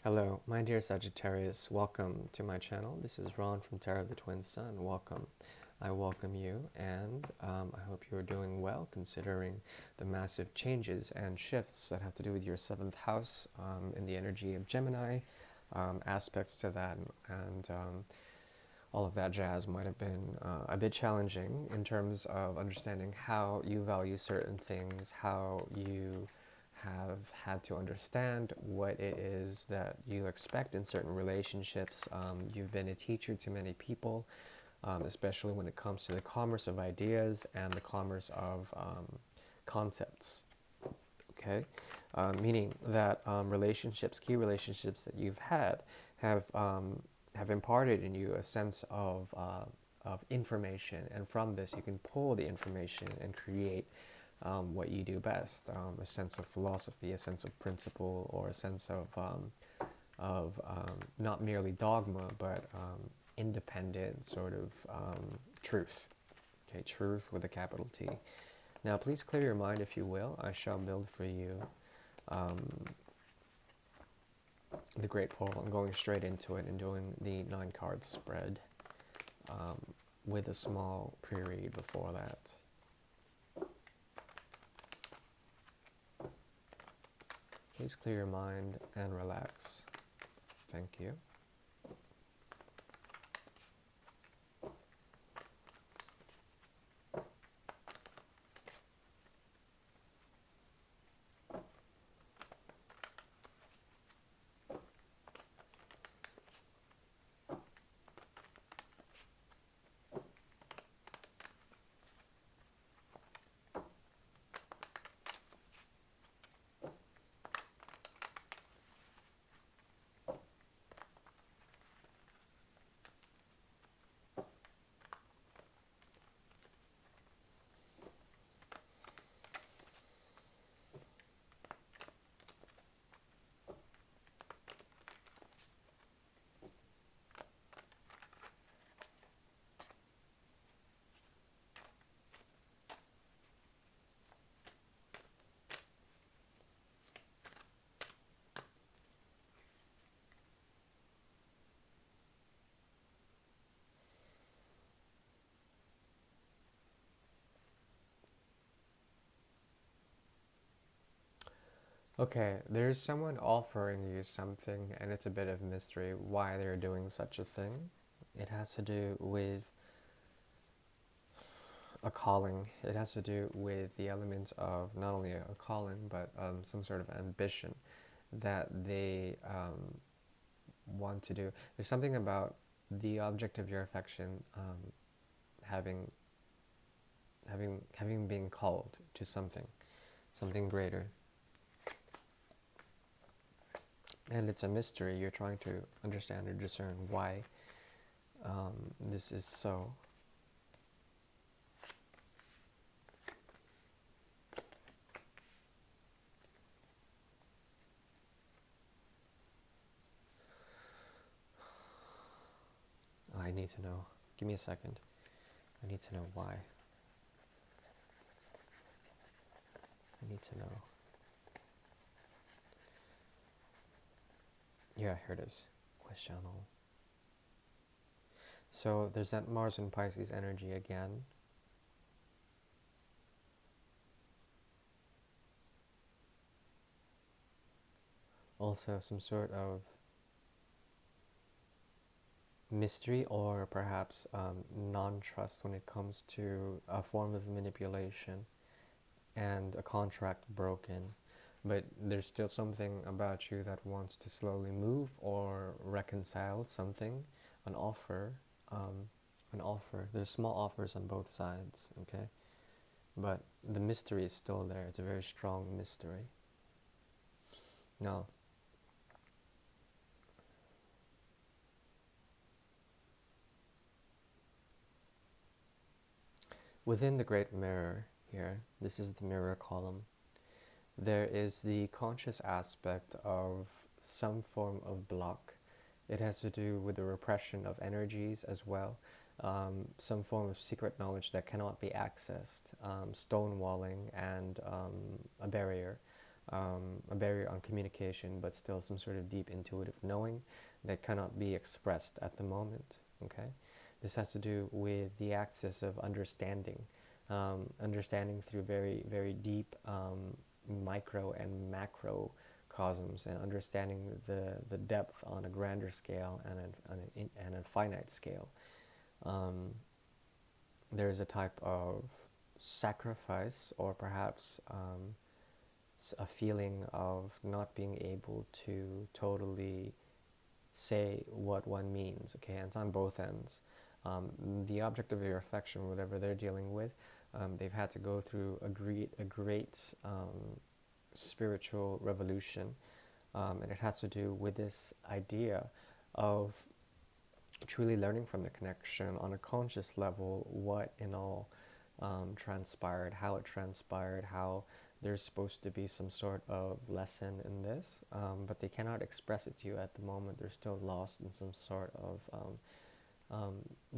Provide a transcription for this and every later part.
Hello, my dear Sagittarius. Welcome to my channel. This is Ron from Terra of the Twin Sun. Welcome. I welcome you, and I hope you're doing well considering the massive changes and shifts that have to do with your seventh house in the energy of Gemini, aspects to that, and all of that jazz might have been a bit challenging in terms of understanding how you value certain things, how you have had to understand what it is that you expect in certain relationships. You've been a teacher to many people, especially when it comes to the commerce of ideas and the commerce of concepts. Okay, meaning that relationships, key relationships that you've had, have imparted in you a sense of information, and from this you can pull the information and create what you do best, a sense of philosophy, a sense of principle, or a sense of not merely dogma, but independent sort of truth. Okay, truth with a capital T. Now, please clear your mind, if you will. I shall build for you um, the Great Pull. I'm going straight into it and doing the 9 card spread um, with a small pre-read before that. Please clear your mind and relax. Thank you. Okay, there's someone offering you something, and it's a bit of mystery why they're doing such a thing. It has to do with a calling. It has to do with the elements of not only a calling, but some sort of ambition that they want to do. There's something about the object of your affection having having been called to something greater, and it's a mystery. You're trying to understand or discern why this is so. I need to know. Give me a second. I need to know why. I need to know. Yeah, here it is. Question. So there's that Mars and Pisces energy again. Also some sort of mystery, or perhaps non-trust when it comes to a form of manipulation and a contract broken. But there's still something about you that wants to slowly move or reconcile something, an offer, um, an offer. There's small offers on both sides, okay? But the mystery is still there. It's a very strong mystery. Now, within the great mirror here, this is the mirror column, there is the conscious aspect of some form of block. It has to do with the repression of energies as well, some form of secret knowledge that cannot be accessed, stonewalling, and a barrier. a barrier on communication, but still some sort of deep intuitive knowing that cannot be expressed at the moment. Okay, this has to do with the axis of understanding, understanding through very, very deep micro and macro cosms, and understanding the depth on a grander scale and a finite scale. Um, there's a type of sacrifice, or perhaps a feeling of not being able to totally say what one means. Okay, and it's on both ends. The object of your affection, whatever they're dealing with, they've had to go through a great spiritual revolution, and it has to do with this idea of truly learning from the connection on a conscious level, what in all transpired, how there's supposed to be some sort of lesson in this, but they cannot express it to you at the moment. They're still lost in some sort of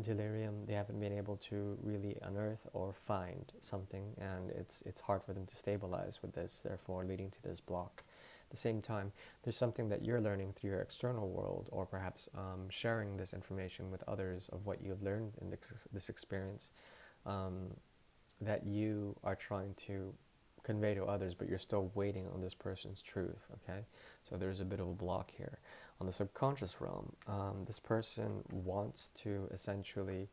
delirium. They haven't been able to really unearth or find something, and it's hard for them to stabilize with this, therefore leading to this block. At the same time, there's something that you're learning through your external world, or perhaps sharing this information with others of what you've learned in this experience, that you are trying to convey to others, but you're still waiting on this person's truth. Okay, so there's a bit of a block here. On the subconscious realm, this person wants to essentially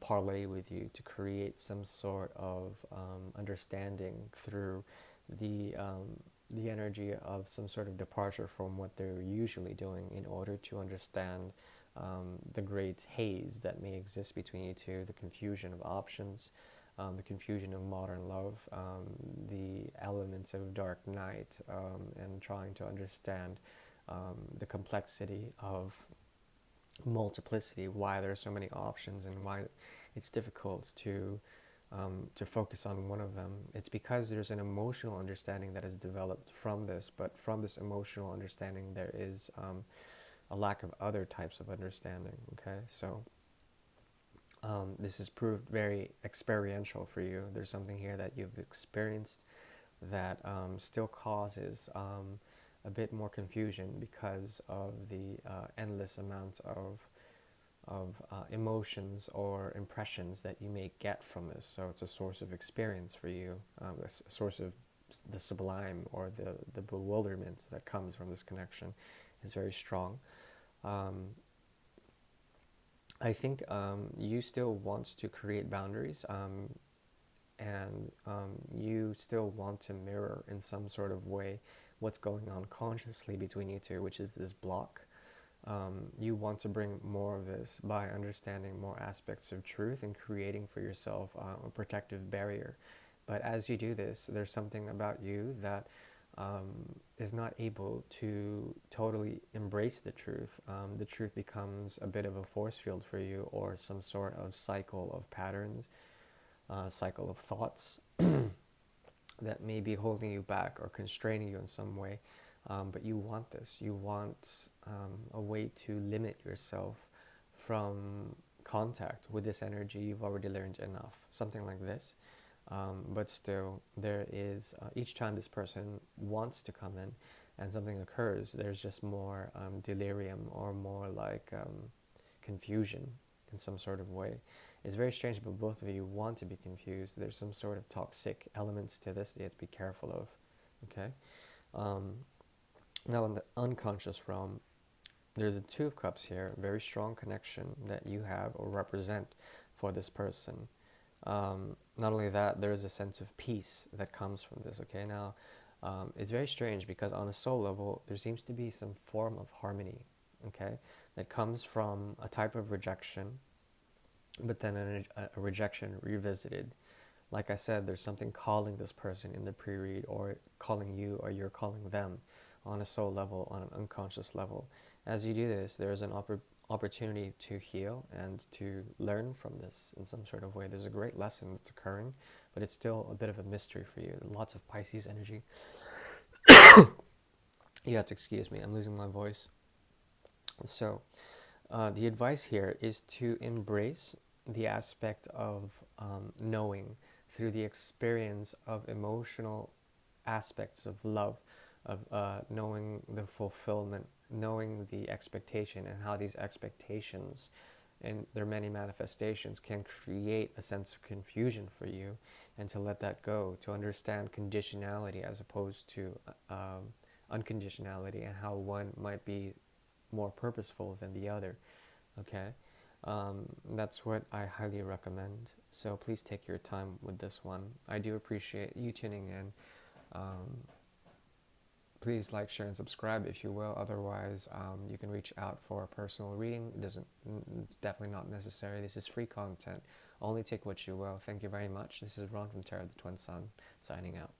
parlay with you to create some sort of understanding through the energy of some sort of departure from what they're usually doing, in order to understand the great haze that may exist between you two, the confusion of options, the confusion of modern love, the elements of dark night, and trying to understand the complexity of multiplicity, why there are so many options, and why it's difficult to focus on one of them. It's because there's an emotional understanding that is developed from this, but from this emotional understanding there is a lack of other types of understanding. Okay, so this has proved very experiential for you. There's something here that you've experienced that still causes a bit more confusion because of the endless amounts of emotions or impressions that you may get from this. So it's a source of experience for you, a source of the sublime, or the bewilderment that comes from this connection is very strong. I think you still want to create boundaries, and you still want to mirror in some sort of way what's going on consciously between you two, which is this block. You want to bring more of this by understanding more aspects of truth and creating for yourself a protective barrier. But as you do this, there's something about you that is not able to totally embrace the truth. The truth becomes a bit of a force field for you, or some sort of cycle of patterns, cycle of thoughts that may be holding you back or constraining you in some way. But you want this. You want a way to limit yourself from contact with this energy. You've already learned enough, something like this. But still, there is, each time this person wants to come in and something occurs, there's just more delirium, or more like confusion in some sort of way. It's very strange, but both of you want to be confused. There's some sort of toxic elements to this that you have to be careful of. Okay? Now in the unconscious realm, there's a Two of Cups here, very strong connection that you have or represent for this person. Not only that, there is a sense of peace that comes from this. Okay, now it's very strange because on a soul level, there seems to be some form of harmony, okay, that comes from a type of rejection, but then a rejection revisited. Like I said, there's something calling this person in the pre-read, or calling you, or you're calling them on a soul level, on an unconscious level. As you do this, there's an opportunity to heal and to learn from this in some sort of way. There's a great lesson that's occurring, but it's still a bit of a mystery for you. Lots of Pisces energy. You have to excuse me, I'm losing my voice. So the advice here is to embrace the aspect of knowing through the experience of emotional aspects of love, of knowing the fulfillment, knowing the expectation, and how these expectations and their many manifestations can create a sense of confusion for you, and to let that go, to understand conditionality as opposed to unconditionality, and how one might be more purposeful than the other. Okay, that's what I highly recommend. So please take your time with this one. I do appreciate you tuning in. Please like, share, and subscribe if you will. Otherwise, you can reach out for a personal reading. It's definitely not necessary. This is free content. Only take what you will. Thank you very much. This is Ron from Tarot of the Twin Sun, signing out.